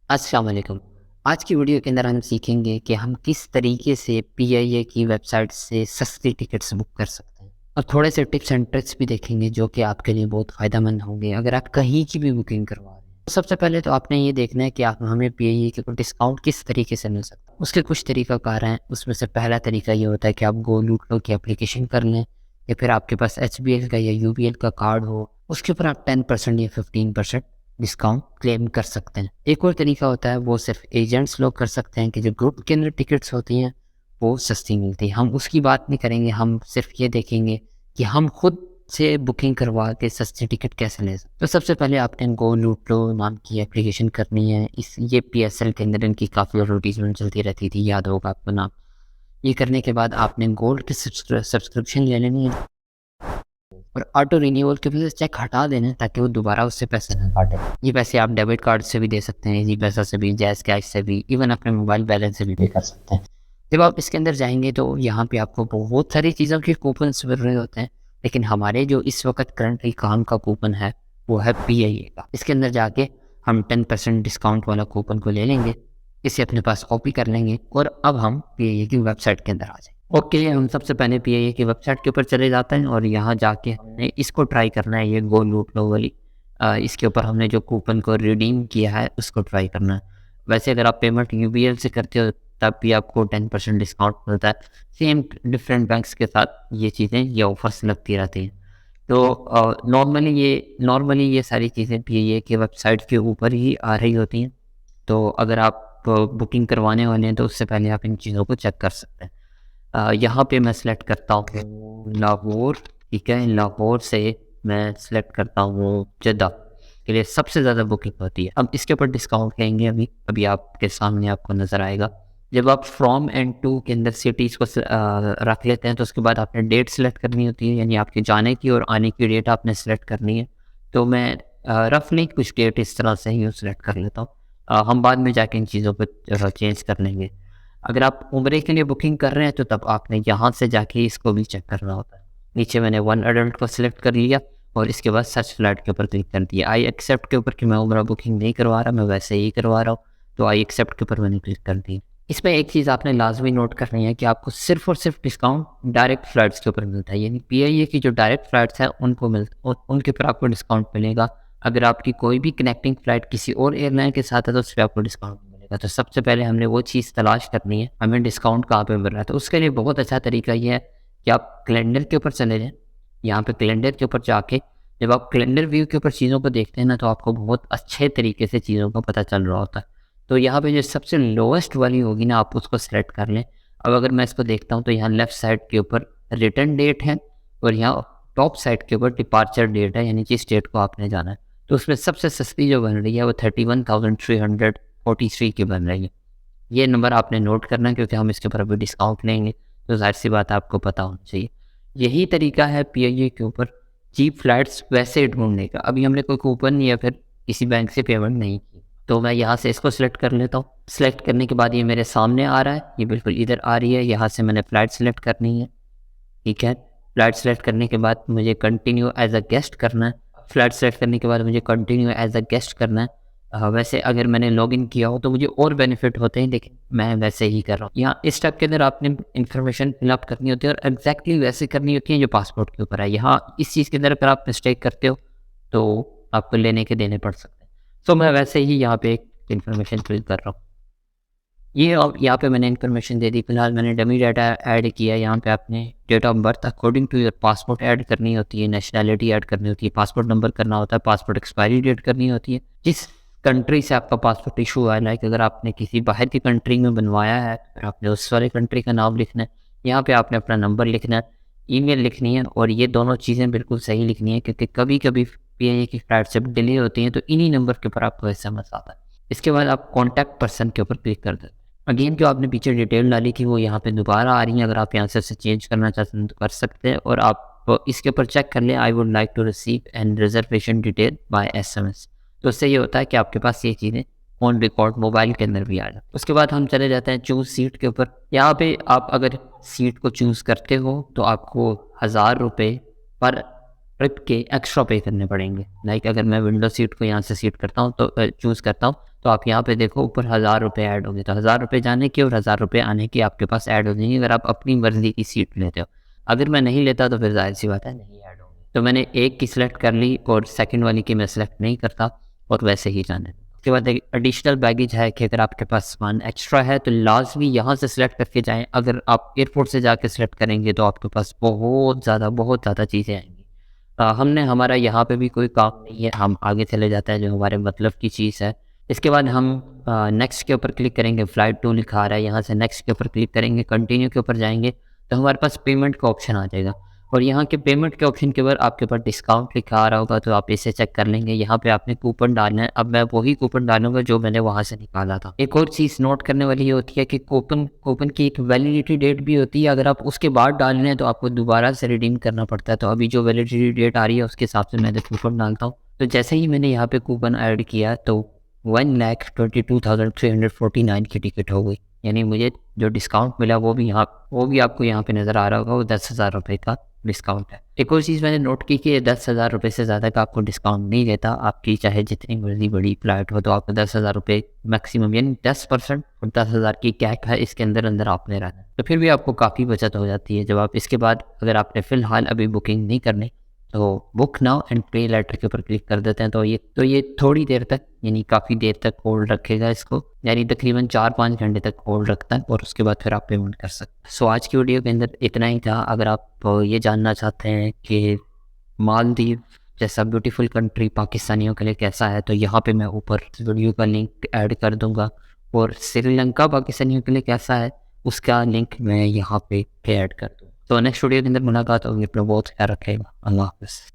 अस्सलाम वालेकुम। आज की वीडियो के अंदर हम सीखेंगे कि हम किस तरीके से पीआईए की वेबसाइट से सस्ती टिकट्स बुक कर सकते हैं और थोड़े से टिप्स एंड ट्रिक्स भी देखेंगे जो कि आपके लिए बहुत फ़ायदेमंद होंगे अगर आप कहीं की भी बुकिंग करवा रहे हैं। तो सबसे पहले तो आपने ये देखना है कि आप हमें पीआईए के डिस्काउंट किस तरीके से मिल सकता है। उसके कुछ तरीक़ाकार हैं, उसमें से पहला तरीका ये होता है कि आप गो लूट लो की एप्लीकेशन कर लें या फिर आपके पास एचबीएल का या यूबीएल का कार्ड हो, उसके ऊपर आप 10% या 15% डिस्काउंट क्लेम कर सकते हैं। एक और तरीका होता है वो सिर्फ एजेंट्स लोग कर सकते हैं कि जो ग्रुप के अंदर टिकट्स होती हैं वो सस्ती मिलती है। हम उसकी बात नहीं करेंगे, हम सिर्फ ये देखेंगे कि हम खुद से बुकिंग करवा के सस्ती टिकट कैसे ले सकते। तो सबसे पहले आपने गो लूट लो नाम की एप्लीकेशन करनी है। ये पीएसएल के अंदर इनकी काफ़ी एडवर्टीजमेंट चलती रहती थी, याद होगा आपको नाम। ये करने के बाद आपने गोल्ड की सब्सक्रिप्शन ले लेनी है और ऑटो रिन्यूअल के वजह से चेक हटा देना ताकि वो दोबारा उससे पैसे ना काटे। ये पैसे आप डेबिट कार्ड से भी दे सकते हैं, इजी पैसा से भी, जैज़ कैश से भी, इवन अपने मोबाइल बैलेंस से भी पे कर सकते हैं। जब आप इसके अंदर जाएंगे तो यहाँ पे आपको बहुत सारी चीज़ों के कूपन्स मिल रहे होते हैं, लेकिन हमारे जो इस वक्त करंटली काम का कूपन है वो है पीआईए का। इसके अंदर जाके हम 10% डिस्काउंट वाला कूपन को ले लेंगे, इसे अपने पास कॉपी कर लेंगे और अब हम पीआईए की वेबसाइट के अंदर आ जाएंगे। ओके, हम सबसे पहले पीआईए की वेबसाइट के ऊपर चले जाते हैं और यहाँ जाके हमने इसको ट्राई करना है, ये गो लूट लो वाली। इसके ऊपर हमने जो कूपन को रिडीम किया है उसको ट्राई करना है। वैसे अगर आप पेमेंट यूबीएल से करते हो तब भी आपको 10% डिस्काउंट मिलता है। सेम डिफरेंट बैंक्स के साथ ये चीज़ें, ये ऑफर्स लगती रहती हैं। तो नॉर्मली ये सारी चीज़ें पीआईए की वेबसाइट के ऊपर ही आ रही होती हैं। तो अगर आप बुकिंग करवाने वाले हैं तो उससे पहले आप इन चीज़ों को चेक कर सकते हैं। यहाँ पे मैं सिलेक्ट करता हूँ लाहौर, ठीक है। लाहौर से मैं सिलेक्ट करता हूँ जद्दा के लिए सबसे ज़्यादा बुकिंग होती है। अब इसके ऊपर डिस्काउंट लेंगे, अभी आपके सामने आपको नज़र आएगा। जब आप फ्रॉम एंड टू के अंदर सिटीज़ को रख लेते हैं तो उसके बाद आपने डेट सेलेक्ट करनी होती है, यानी आपके जाने की और आने की डेट आपने सेलेक्ट करनी है। तो मैं रफली कुछ डेट इस तरह से ही सेलेक्ट कर लेता हूँ। हम बाद में जाके इन चीज़ों को चेंज कर लेंगे। अगर आप उम्रे के लिए बुकिंग कर रहे हैं तो तब आपने यहाँ से जाके इसको भी चेक करना होता है। नीचे मैंने 1 एडल्ट को सिलेक्ट कर लिया और इसके बाद सर्च फ्लाइट के ऊपर क्लिक कर दिया। आई एक्सेप्ट के ऊपर कि मैं उम्रा बुकिंग नहीं करवा रहा, मैं वैसे ही करवा रहा हूँ, तो आई एक्सेप्ट के ऊपर मैंने क्लिक कर दी। इसमें एक चीज़ आपने लाजमी नोट करनी है कि आपको सिर्फ और सिर्फ डिस्काउंट डायरेक्ट फ्लाइट्स के ऊपर मिलता है, यानी पीआईए की जो डायरेक्ट फ्लाइट्स हैं उनके ऊपर आपको डिस्काउंट मिलेगा। अगर आपकी कोई भी कनेक्टिंग फ़्लाइट किसी और एयरलाइन के साथ है तो उस पर आपको डिस्काउंट मिलेगा। तो सबसे पहले हमने वो चीज़ तलाश करनी है, हमें डिस्काउंट कहाँ पे मिल रहा है। तो उसके लिए बहुत अच्छा तरीका ये है कि आप कैलेंडर के ऊपर चले जाएँ। यहाँ पे कैलेंडर के ऊपर जाके जब आप कैलेंडर व्यू के ऊपर चीज़ों को देखते हैं ना तो आपको बहुत अच्छे तरीके से चीज़ों का पता चल रहा होता है। तो यहाँ पे जो सबसे लोएस्ट वाली होगी ना आप उसको सेलेक्ट कर लें। अब अगर मैं इसको देखता हूँ तो यहाँ लेफ़्ट साइड के ऊपर रिटर्न डेट है और यहाँ टॉप साइड के ऊपर डिपार्चर डेट है, यानी जिस डेट को आपने जाना है। तो उसमें सबसे सस्ती जो बन रही है वो 31,343 की बन रही है। ये नंबर आपने नोट करना है क्योंकि हम इसके ऊपर अभी डिस्काउंट लेंगे, तो ज़ाहिर-सी बात है आपको पता होना चाहिए। यही तरीका है पीआईए के ऊपर चीप फ्लाइट्स वैसे ढूँढने का। अभी हमने कोई कूपन या फिर किसी बैंक से पेमेंट नहीं की, तो मैं यहाँ से इसको सिलेक्ट कर लेता हूँ। सिलेक्ट करने के बाद ये मेरे सामने आ रहा है, ये बिल्कुल इधर आ रही है। यहाँ से मैंने फ़्लाइट सिलेक्ट करनी है, ठीक है। फ़्लाइट सेलेक्ट करने के बाद मुझे कंटिन्यू एज़ अ गेस्ट करना है। फ़्लाइट सेलेक्ट करने के बाद मुझे कंटिन्यू एज़ अ गेस्ट करना है। वैसे अगर मैंने लॉगिन किया हो तो मुझे और बेनिफिट होते हैं, लेकिन मैं वैसे ही कर रहा हूँ। यहाँ इस स्टेप के अंदर आपने इन्फॉर्मेशन फिलअप करनी होती है और एग्जैक्टली वैसे करनी होती है जो पासपोर्ट के ऊपर है। यहाँ इस चीज़ के अंदर अगर आप मिस्टेक करते हो तो आपको लेने के देने पड़ सकते हैं। तो मैं वैसे ही यहाँ पे एक इन्फॉर्मेशन फिल कर रहा हूँ। ये अब यहाँ पे मैंने इन्फॉर्मेशन दे दी। फिलहाल मैंने डमी डाटा ऐड किया है। यहाँ पे आपने date of birth according to your passport add करनी होती है, नेशनैलिटी ऐड करनी होती है, पासपोर्ट नंबर करना होता है, पासपोर्ट एक्सपायरी डेट करनी होती है, जिस कंट्री से आपका पासपोर्ट इशू हुआ है। लाइक अगर आपने किसी बाहर की कंट्री में बनवाया है फिर आपने उस वाले कंट्री का नाम लिखना है। यहाँ पे आपने अपना नंबर लिखना है, ईमेल लिखनी है और ये दोनों चीज़ें बिल्कुल सही लिखनी है क्योंकि कभी कभी पीआईए की फ्लाइट जब डिले होती हैं तो इन्हीं नंबर के ऊपर आपको एसएमएस आता है। इसके बाद आप कॉन्टैक्ट पर्सन के ऊपर क्लिक कर देते हैं। अगेन जो आपने पीछे डिटेल डाली थी वो यहाँ पे दोबारा आ रही है। अगर आप यहाँ से चेंज करना चाहते हैं तो कर सकते हैं और आप इसके ऊपर चेक कर लें, I would like to receive and reservation detail by SMS. तो उससे ये होता है कि आपके पास ये चीज़ें ऑन रिकॉर्ड मोबाइल के अंदर भी आ जाए। उसके बाद हम चले जाते हैं चूज़ सीट के ऊपर। यहाँ पे आप अगर सीट को चूज़ करते हो तो आपको 1000 रुपये पर ट्रिप के एक्स्ट्रा पे करने पड़ेंगे। लाइक अगर मैं विंडो सीट को यहाँ से सीट करता हूँ तो चूज़ करता हूँ तो आप यहाँ पे देखो ऊपर 1000 रुपये ऐड होंगे, तो 1000 रुपये जाने के और 1000 रुपये आने के आपके पास ऐड हो जाएंगे अगर आप अपनी मर्जी की सीट लेते हो। अगर मैं नहीं लेता तो फिर जाहिर सी बात है नहीं ऐड होंगे। तो मैंने एक की सिलेक्ट कर ली और सेकंड वाली की मैं सिलेक्ट नहीं करता और वैसे ही जाने। उसके बाद एक एडिशनल बैगेज है कि अगर आपके पास सामान एक्स्ट्रा है तो लाजमी यहाँ से सिलेक्ट करके जाएं। अगर आप एयरपोर्ट से जाके सिलेक्ट करेंगे तो आपके पास बहुत ज़्यादा चीज़ें आएंगी। हमने हमारा यहाँ पे भी कोई काम नहीं है, हम आगे चले जाते हैं जो हमारे मतलब की चीज़ है। इसके बाद हम नेक्स्ट के ऊपर क्लिक करेंगे, फ़्लाइट टू लिखा आ रहा है, यहाँ से नेक्स्ट के ऊपर क्लिक करेंगे, कंटिन्यू के ऊपर जाएंगे तो हमारे पास पेमेंट का ऑप्शन आ जाएगा। और यहाँ के पेमेंट के ऑप्शन के ऊपर आपके पास डिस्काउंट लिखा आ रहा होगा तो आप इसे चेक कर लेंगे। यहाँ पे आपने कूपन डालना है, अब मैं वही कूपन डालूंगा जो मैंने वहाँ से निकाला था। एक और चीज़ नोट करने वाली ये होती है कि कूपन की एक वैलिडिटी डेट भी होती है, अगर आप उसके बाद डाल रहे हैं तो आपको दोबारा से रिडीम करना पड़ता है। तो अभी जो वैलिडिटी डेट आ रही है उसके हिसाब से मैं कूपन डालता हूँ। तो जैसे ही मैंने यहाँ पे कूपन ऐड किया तो 1,22,349 की टिकट हो गई, यानी मुझे जो डिस्काउंट मिला वो भी आपको यहाँ पे नज़र आ रहा होगा, वो 10,000 रुपये का डिस्काउंट है। एक और चीज़ मैंने नोट की कि 10,000 रुपये से ज़्यादा का आपको डिस्काउंट नहीं देता। आपकी चाहे जितनी मर्जी बड़ी फ्लाइट हो तो आपको 10,000 रुपये मैक्सिमम, यानी 10% और 10,000 की कैप है, इसके अंदर अंदर आपने रहना। तो फिर भी आपको काफ़ी बचत हो जाती है। जब आप इसके बाद अगर आपने फ़िलहाल अभी बुकिंग नहीं करनी तो बुक नाउ एंड पे लेटर के ऊपर क्लिक कर देते हैं तो ये थोड़ी देर तक, यानी काफ़ी देर तक होल्ड रखेगा इसको, यानी तकरीबन 4-5 घंटे तक होल्ड रखता है और उसके बाद फिर आप पेमेंट कर सकते हैं। सो आज की वीडियो के अंदर इतना ही था। अगर आप ये जानना चाहते हैं कि मालदीव जैसा ब्यूटीफुल कंट्री पाकिस्तानियों के लिए कैसा है तो यहाँ पे मैं ऊपर वीडियो का लिंक ऐड कर दूँगा, और श्रीलंका पाकिस्तानियों के लिए कैसा है उसका लिंक मैं यहाँ पे ऐड कर दूँगा। तो नेक्स्ट वीडियो के अंदर मुलाकात होगी। अपना बहुत ख्याल रखेगा। अल्लाह हाफ़िज़।